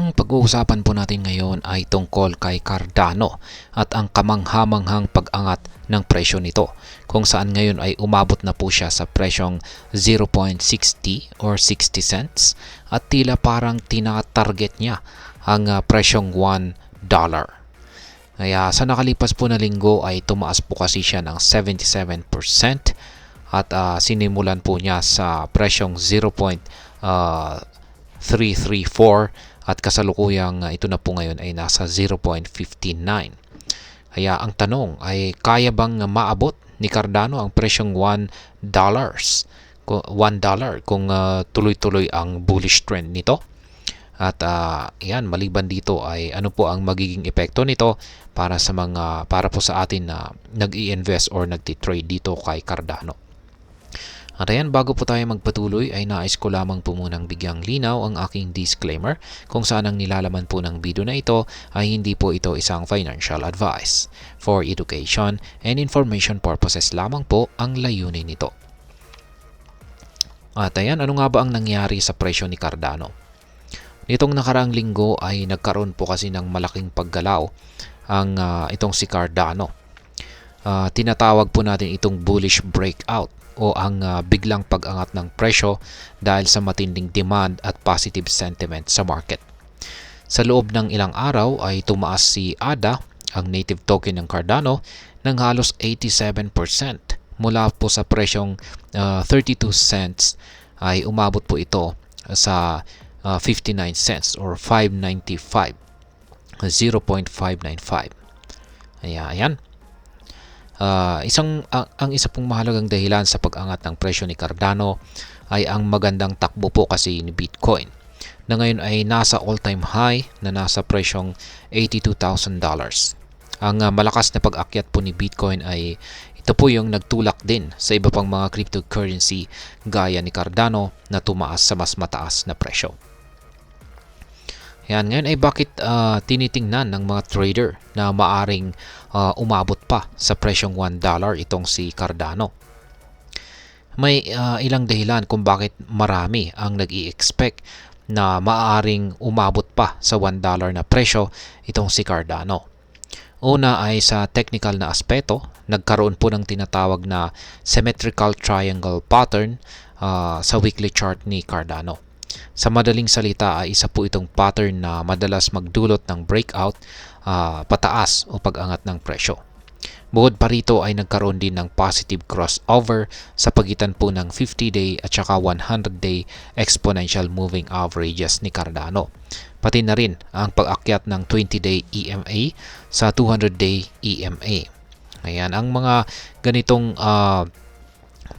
Ang pag-uusapan po natin ngayon ay tungkol kay Cardano at ang kamanghamanghang pag-angat ng presyo nito, kung saan ngayon ay umabot na po siya sa presyong 0.60 or 60 cents at tila parang tina-target niya ang presyong $1. Kaya sa nakalipas po na linggo ay tumaas po kasi siya ng 77% at sinimulan po niya sa presyong 0.334 at kasalukuyang ito na po ngayon ay nasa 0.59. Kaya ang tanong ay kaya bang maabot ni Cardano ang presyong $1 kung tuloy-tuloy ang bullish trend nito? At yan, maliban dito ay ano po ang magiging epekto nito para po sa atin na nag-i-invest or nagti-trade dito kay Cardano. At ayan, bago po tayo magpatuloy ay nais ko lamang po munang bigyang linaw ang aking disclaimer kung saan ang nilalaman po ng video na ito ay hindi po ito isang financial advice. For education and information purposes lamang po ang layunin nito. At ayan, ano nga ba ang nangyari sa presyo ni Cardano? Nitong nakaraang linggo ay nagkaroon po kasi ng malaking paggalaw ang itong si Cardano. Tinatawag po natin itong bullish breakout o ang biglang pag-angat ng presyo dahil sa matinding demand at positive sentiment sa market. Sa loob ng ilang araw ay tumaas si ADA, ang native token ng Cardano, ng halos 87%. Mula po sa presyong 32 cents ay umabot po ito sa 59 cents or 595, 0.595. Ayan. Ang isa pong mahalagang dahilan sa pag-angat ng presyo ni Cardano ay ang magandang takbo po kasi ni Bitcoin na ngayon ay nasa all-time high na nasa presyong $82,000. Ang malakas na pag-akyat po ni Bitcoin ay ito po yung nagtulak din sa iba pang mga cryptocurrency gaya ni Cardano na tumaas sa mas mataas na presyo. Yan, ngayon ay bakit tinitingnan ng mga trader na maaring umabot pa sa presyong $1 itong si Cardano? May ilang dahilan kung bakit marami ang nag-i-expect na maaring umabot pa sa $1 na presyo itong si Cardano. Una ay sa technical na aspeto, nagkaroon po ng tinatawag na symmetrical triangle pattern sa weekly chart ni Cardano. Sa madaling salita ay isa po itong pattern na madalas magdulot ng breakout pataas o pag-angat ng presyo. Bukod pa rito ay nagkaroon din ng positive crossover sa pagitan po ng 50-day at saka 100-day exponential moving averages ni Cardano. Pati na rin ang pag-akyat ng 20-day EMA sa 200-day EMA. Ayan, ang mga ganitong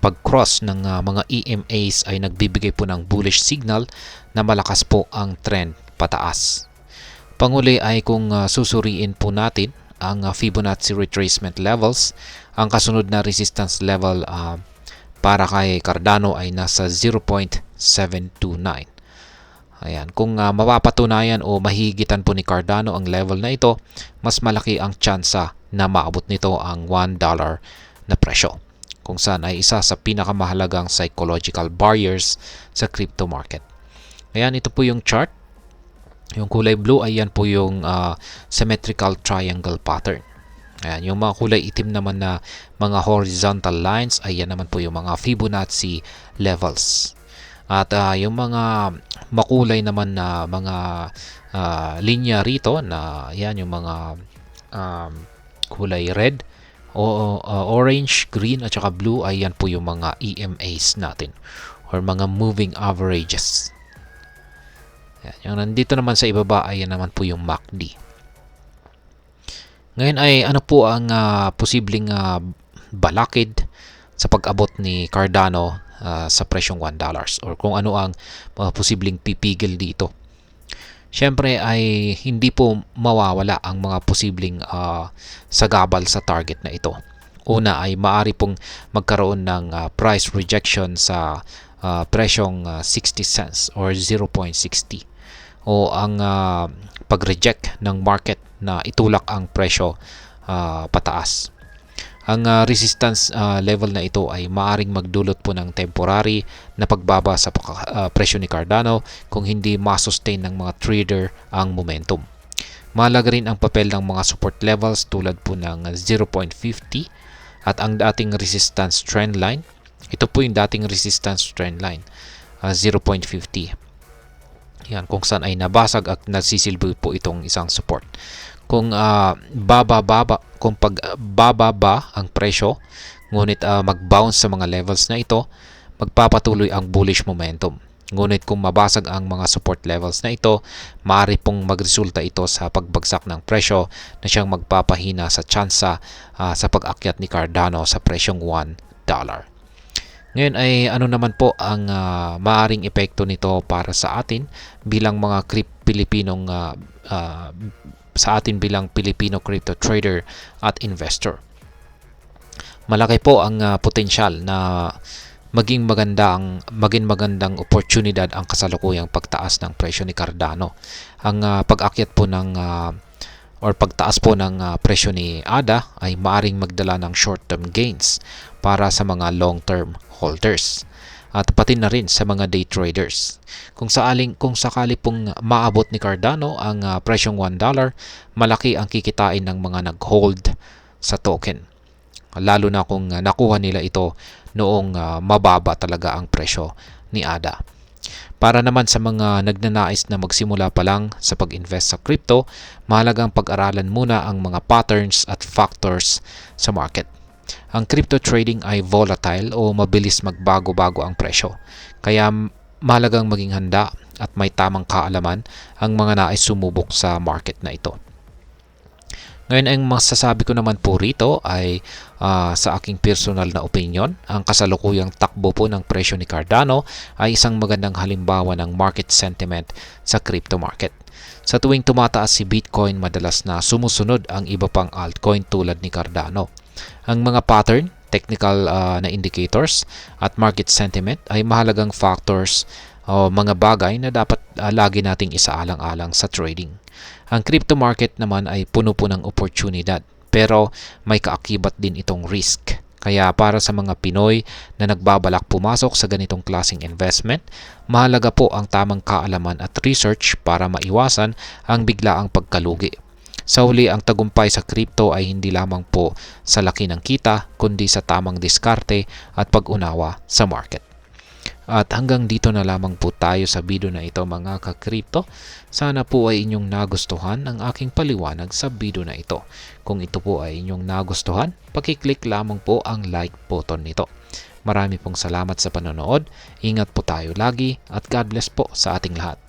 pag-cross ng mga EMAs ay nagbibigay po ng bullish signal na malakas po ang trend pataas. Panghuli ay kung susuriin po natin ang Fibonacci retracement levels, ang kasunod na resistance level para kay Cardano ay nasa 0.729. Ayan, kung mapapatunayan o mahigitan po ni Cardano ang level na ito, mas malaki ang tsansa na maabot nito ang $1 na presyo, kung saan ay isa sa pinakamahalagang psychological barriers sa crypto market. Ayan, ito po yung chart. Yung kulay blue ay yan po yung symmetrical triangle pattern. Ayan, yung mga kulay itim naman na mga horizontal lines ay yan naman po yung mga Fibonacci levels. At yung mga makulay naman na mga linya rito na yan yung mga kulay red, orange, green at saka blue ay yan po yung mga EMAs natin or mga moving averages. Yan. Yung nandito naman sa ibaba ay yan naman po yung MACD. Ngayon ay ano po ang posibleng balakid sa pag-abot ni Cardano sa presyong $1 or kung ano ang posibleng pipigil dito. Siyempre ay hindi po mawawala ang mga posibleng sagabal sa target na ito. Una ay maaari pong magkaroon ng price rejection sa presyong 60 cents or 0.60 o ang pag-reject ng market na itulak ang presyo pataas. Ang resistance level na ito ay maaring magdulot po ng temporary na pagbaba sa presyo ni Cardano kung hindi masustain ng mga trader ang momentum. Mahalaga rin ang papel ng mga support levels tulad po ng 0.50 at ang dating resistance trend line. Ito po yung dating resistance trend line, 0.50. Yan, kung saan ay nabasag at nagsisilbi po itong isang support. Kung pagbababa ang presyo, ngunit mag-bounce sa mga levels na ito, magpapatuloy ang bullish momentum. Ngunit kung mabasag ang mga support levels na ito, maaari pong magresulta ito sa pagbagsak ng presyo na siyang magpapahina sa tsansa sa pag-akyat ni Cardano sa presyong $1. Ngayon ay ano naman po ang maaring epekto nito para sa atin bilang mga Pilipinong sa atin bilang Filipino crypto trader at investor. Malaki po ang potensyal na maging magandang oportunidad ang kasalukuyang pagtaas ng presyo ni Cardano. Ang pag-akyat po ng pagtaas po ng presyo ni ADA ay maaring magdala ng short-term gains para sa mga long-term holders at pati na rin sa mga day traders. Kung sakali pong maabot ni Cardano ang presyong $1, malaki ang kikitain ng mga nag-hold sa token. Lalo na kung nakuha nila ito noong mababa talaga ang presyo ni ADA. Para naman sa mga nagnanais na magsimula pa lang sa pag-invest sa crypto, mahalagang pag-aralan muna ang mga patterns at factors sa market. Ang crypto trading ay volatile o mabilis magbago-bago ang presyo. Kaya mahalagang maging handa at may tamang kaalaman ang mga nais sumubok sa market na ito. Ngayon, ang masasabi ko naman po rito ay sa aking personal na opinion, ang kasalukuyang takbo po ng presyo ni Cardano ay isang magandang halimbawa ng market sentiment sa crypto market. Sa tuwing tumataas si Bitcoin, madalas na sumusunod ang iba pang altcoin tulad ni Cardano. Ang mga pattern, technical na indicators at market sentiment ay mahalagang factors o mga bagay na dapat lagi nating isaalang-alang sa trading. Ang crypto market naman ay puno po ng oportunidad, pero may kaakibat din itong risk. Kaya para sa mga Pinoy na nagbabalak pumasok sa ganitong klaseng investment, mahalaga po ang tamang kaalaman at research para maiwasan ang biglaang pagkalugi. Sa huli, ang tagumpay sa crypto ay hindi lamang po sa laki ng kita, kundi sa tamang diskarte at pag-unawa sa market. At hanggang dito na lamang po tayo sa video na ito mga ka-crypto. Sana po ay inyong nagustuhan ang aking paliwanag sa video na ito. Kung ito po ay inyong nagustuhan, pakiclick lamang po ang like button nito. Marami pong salamat sa panonood. Ingat po tayo lagi at God bless po sa ating lahat.